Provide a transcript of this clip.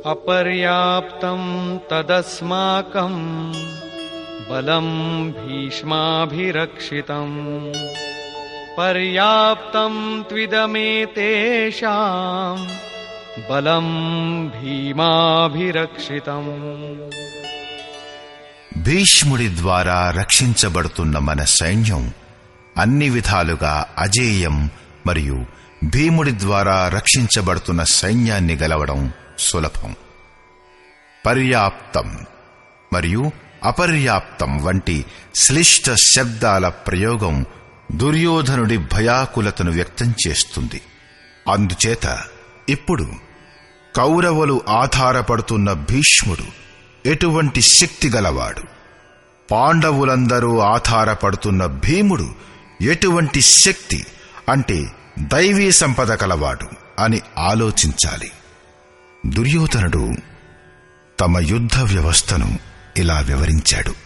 అపర్యాప్తం తదస్మాకం బలం భీష్మాభిరక్షితం పర్యాప్తం త్విదమేతేషాం బలం భీమాభిరక్షితం. భీష్ముడి ద్వారా రక్షించబడుతున్న మన సైన్యం అన్ని విధాలుగా అజేయం మరియు భీముడి ద్వారా రక్షించబడుతున్న సైన్యాన్ని గెలవడం సులభం. పర్యాప్తం మరియు అపర్యాప్తం వంటి శ్లిష్ట శబ్దాల ప్రయోగం దుర్యోధనుడి భయాకులతను వ్యక్తం చేస్తుంది. అందుచేత ఇప్పుడు కౌరవులు ఆధారపడుతున్న భీష్ముడు ఎటువంటి శక్తి గలవాడు, పాండవులందరూ ఆధారపడుతున్న భీముడు ఎటువంటి శక్తి అంటే దైవీ సంపద కలవాడు అని ఆలోచించాలి. దుర్యోధనుడు తమ యుద్ధ వ్యవస్థను ఇలా వివరించాడు.